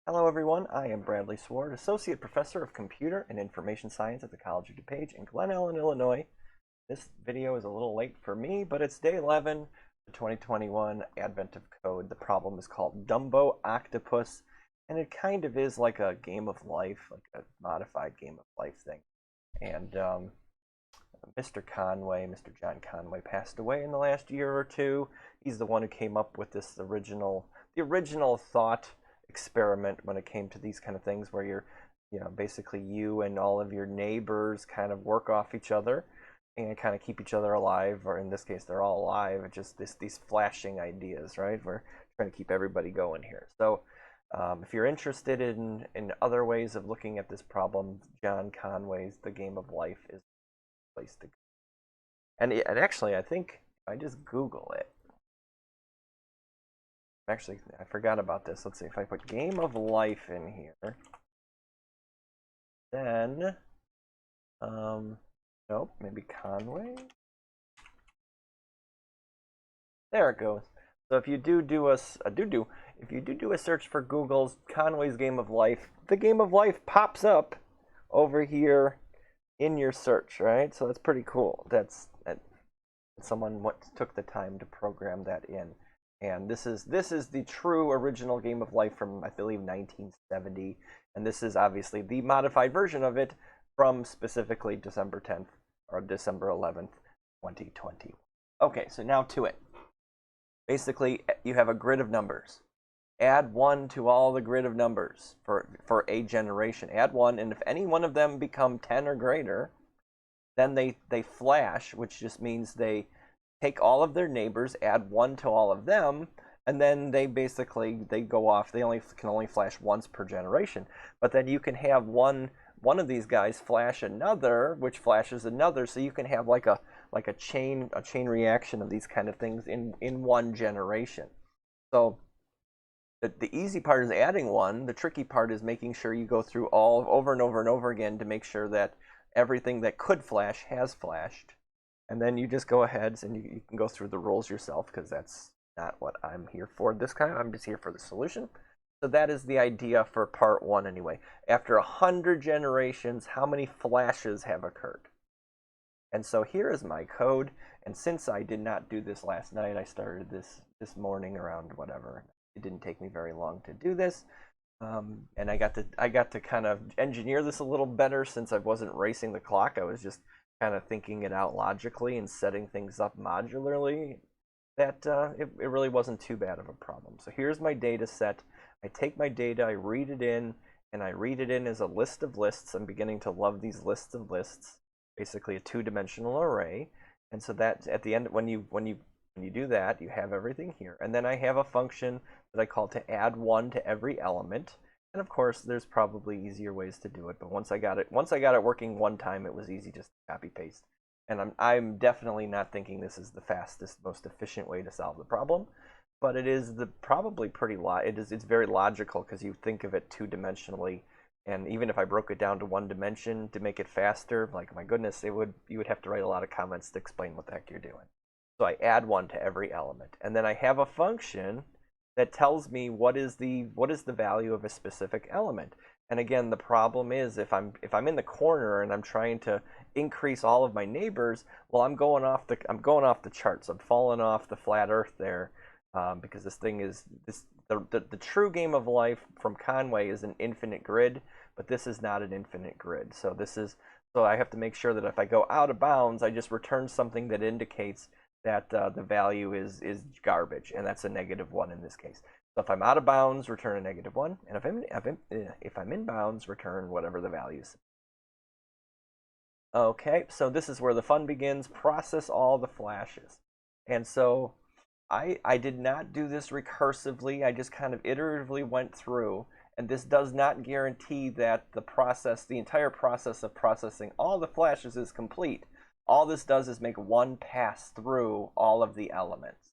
Hello everyone, I am Bradley Sward, Associate Professor of Computer and Information Science at the College of DuPage in Glen Ellen, Illinois. This video is a little late for me, but it's day 11, the 2021 Advent of Code. The problem is called Dumbo Octopus, and it kind of is like a game of life, like a modified game of life thing. And Mr. John Conway, passed away in the last year or two. He's the one who came up with the original thought experiment when it came to these kind of things where basically you and all of your neighbors kind of work off each other and kind of keep each other alive, or in this case they're all alive. It's just these flashing ideas, right? We're trying to keep everybody going here. So if you're interested in other ways of looking at this problem, John Conway's The Game of Life is the place to go. And actually, I think if I just Google it, actually, I forgot about this. Let's see, if I put Game of Life in here, then, nope, maybe Conway. There it goes. So if you do a search for Google's Conway's Game of Life, the Game of Life pops up over here in your search, right? So that's pretty cool. That someone took the time to program that in. And this is the true original Game of Life from, I believe, 1970, and this is obviously the modified version of it from specifically December 10th or December 11th, 2020. Okay, so now to it. Basically, you have a grid of numbers. Add 1 to all the grid of numbers for a generation. Add 1, and if any one of them become 10 or greater, then they flash, which just means they take all of their neighbors, add 1 to all of them, and then they go off. They can only flash once per generation. But then you can have one of these guys flash another, which flashes another, so you can have like a chain reaction of these kind of things in one generation. So the easy part is adding 1. The tricky part is making sure you go through all over and over and over again to make sure that everything that could flash has flashed. And then you just go ahead and you can go through the rules yourself, because that's not what I'm here for this time. I'm just here for the solution. So that is the idea for part 1 anyway. After 100 generations, how many flashes have occurred? And so here is my code. And since I did not do this last night, I started this morning around whatever. It didn't take me very long to do this. And I got to kind of engineer this a little better since I wasn't racing the clock. I was just kind of thinking it out logically and setting things up modularly. That it really wasn't too bad of a problem. So here's my data set. I take my data, I read it in, and I read it in as a list of lists. I'm beginning to love these lists of lists, basically a 2-dimensional array. And so that at the end, when you do that, you have everything here. And then I have a function that I call to add 1 to every element. And of course, there's probably easier ways to do it. But once I got it working one time, it was easy just to copy paste. And I'm definitely not thinking this is the fastest, most efficient way to solve the problem. But it is probably pretty it's very logical, because you think of it 2-dimensionally. And even if I broke it down to 1 dimension to make it faster, like, my goodness, you would have to write a lot of comments to explain what the heck you're doing. So I add 1 to every element, and then I have a function that tells me what is the value of a specific element. And again, the problem is if I'm in the corner and I'm trying to increase all of my neighbors, well, I'm going off the charts. I'm falling off the flat Earth there, because the true Game of Life from Conway is an infinite grid, but this is not an infinite grid. So I have to make sure that if I go out of bounds, I just return something that indicates that the value is garbage, and that's a -1 in this case. So if I'm out of bounds, return a -1, and if I'm in bounds, return whatever the value is. Okay, so this is where the fun begins. Process all the flashes. And so I did not do this recursively. I just kind of iteratively went through, and this does not guarantee that the entire process of processing all the flashes is complete. All this does is make one pass through all of the elements.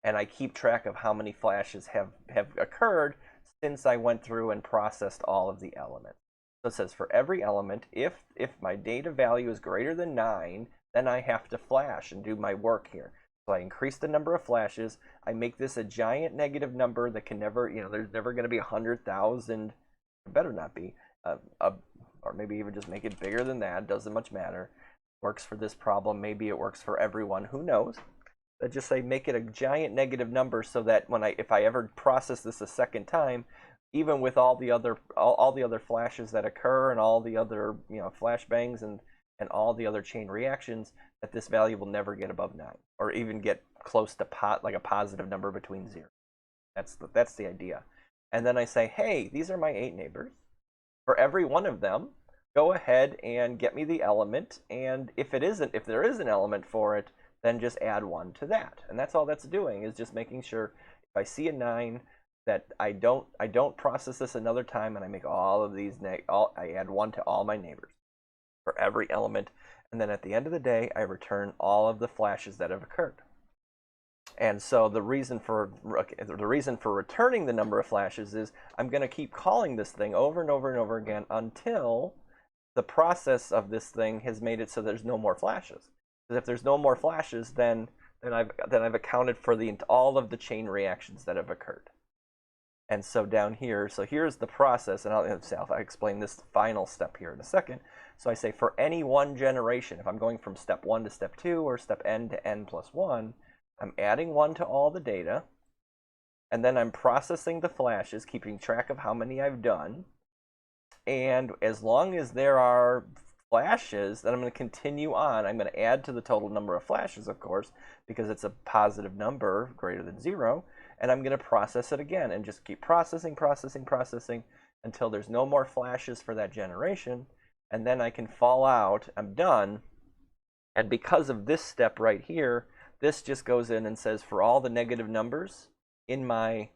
And I keep track of how many flashes have occurred since I went through and processed all of the elements. So it says for every element, if my data value is greater than 9, then I have to flash and do my work here. So I increase the number of flashes. I make this a giant negative number that can never, there's never going to be 100,000. It better not be. Or maybe even just make it bigger than that. Doesn't much matter. Works for this problem. Maybe it works for everyone. Who knows? But just say make it a giant negative number so that if I ever process this a second time, even with all the other flashes that occur and all the other flashbangs and all the other chain reactions, that this value will never get above 9 or even get close to like a positive number between 0. That's the idea. And then I say, hey, these are my 8 neighbors. For every one of them, go ahead and get me the element, and if there is an element for it, then just add 1 to that. And that's all that's doing, is just making sure if I see a 9 that I don't process this another time, and I make all of these I add 1 to all my neighbors for every element, and then at the end of the day I return all of the flashes that have occurred. And so the reason for returning the number of flashes is I'm going to keep calling this thing over and over and over again until the process of this thing has made it so there's no more flashes. Because if there's no more flashes, then I've accounted for all of the chain reactions that have occurred. And so down here, so here's the process, and I'll explain this final step here in a second. So I say for any one generation, if I'm going from step 1 to step 2 or step n to n plus 1, I'm adding 1 to all the data, and then I'm processing the flashes, keeping track of how many I've done. And as long as there are flashes, then I'm going to continue on. I'm going to add to the total number of flashes, of course, because it's a positive number greater than 0. And I'm going to process it again and just keep processing until there's no more flashes for that generation. And then I can fall out. I'm done. And because of this step right here, this just goes in and says for all the negative numbers in my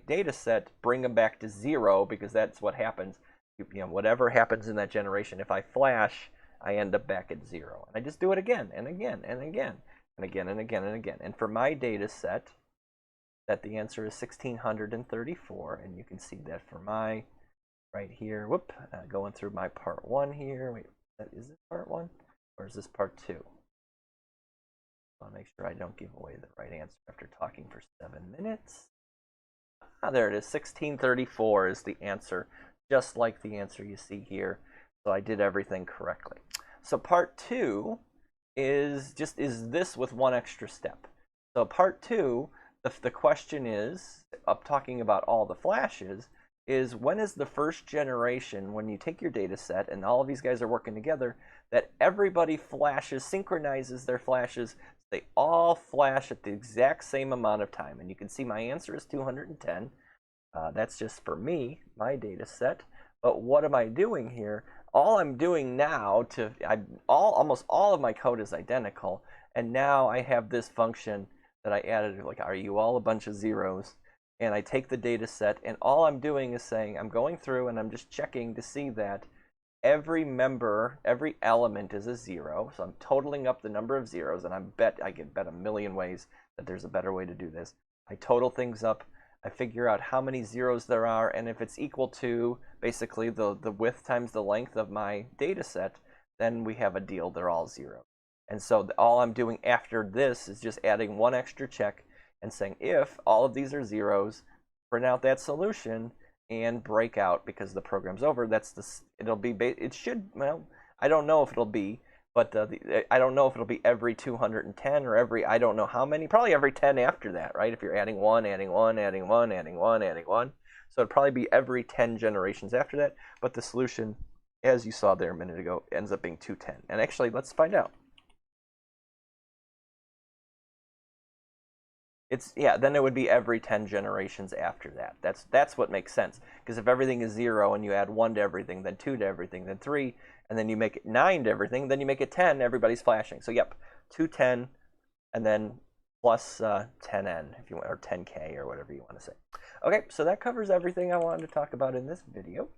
data set, bring them back to 0, because that's what happens. Whatever happens in that generation, if I flash, I end up back at 0. And I just do it again and again and again and again and again and again. And for my data set, that the answer is 1634, and you can see that for my right here. Going through my part 1 here. Wait, is this part 1 or is this part 2? I'll make sure I don't give away the right answer after talking for 7 minutes. There it is. 1634 is the answer, just like the answer you see here. So I did everything correctly. So part 2 is this with one extra step. So part 2, the question is, talking about all the flashes, is when is the first generation, when you take your data set and all of these guys are working together, that everybody synchronizes their flashes. They all flash at the exact same amount of time. And you can see my answer is 210. That's just for me, my data set. But what am I doing here? All I'm doing now, almost all of my code is identical. And now I have this function that I added, like, are you all a bunch of zeros? And I take the data set, and all I'm doing is saying, I'm going through and I'm just checking to see that every element is a 0. So I'm totaling up the number of zeros, and I can bet a million ways that there's a better way to do this. I total things up, I figure out how many zeros there are, and if it's equal to basically the width times the length of my data set, then we have a deal. They're all 0. And so all I'm doing after this is just adding one extra check and saying if all of these are zeros, print out that solution and break out, because the program's over. I don't know if it'll be, but I don't know if it'll be every 210 or every, I don't know how many, probably every 10 after that, right? If you're adding 1, adding 1, adding 1, adding 1, adding 1. So it'd probably be every 10 generations after that, but the solution, as you saw there a minute ago, ends up being 210. And actually, let's find out. Then it would be every 10 generations after that. That's what makes sense. Because if everything is 0 and you add 1 to everything, then 2 to everything, then 3, and then you make it 9 to everything, then you make it 10, everybody's flashing. So yep, 210, and then plus 10n, if you want, or 10k, or whatever you want to say. Okay, so that covers everything I wanted to talk about in this video.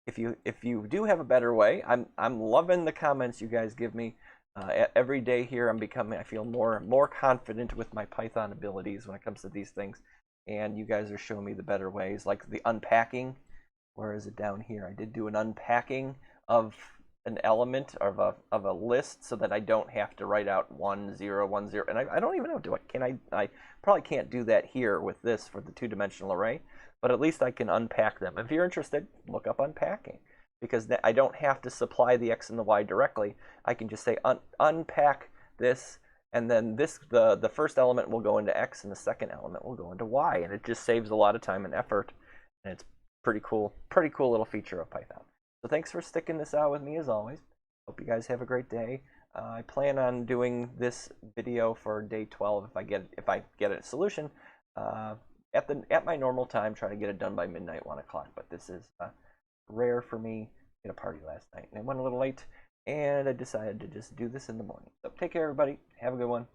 If you do have a better way, I'm loving the comments you guys give me. Every day here, I feel more confident with my Python abilities when it comes to these things, and you guys are showing me the better ways, like the unpacking. Where is it down here? I did do an unpacking of an element of a list so that I don't have to write out 1 0 1 0. And I don't even know, I probably can't do that here with this for the two-dimensional array, but at least I can unpack them. If you're interested, look up unpacking, because I don't have to supply the x and the y directly. I can just say unpack this, and then the first element will go into x and the second element will go into y, and it just saves a lot of time and effort, and it's pretty cool little feature of Python. So thanks for sticking this out with me as always. Hope you guys have a great day. I plan on doing this video for day 12 if I get a solution at my normal time. Try to get it done by midnight, 1 o'clock. But this is rare for me. I had a party last night and I went a little late, and I decided to just do this in the morning. So take care, everybody. Have a good one.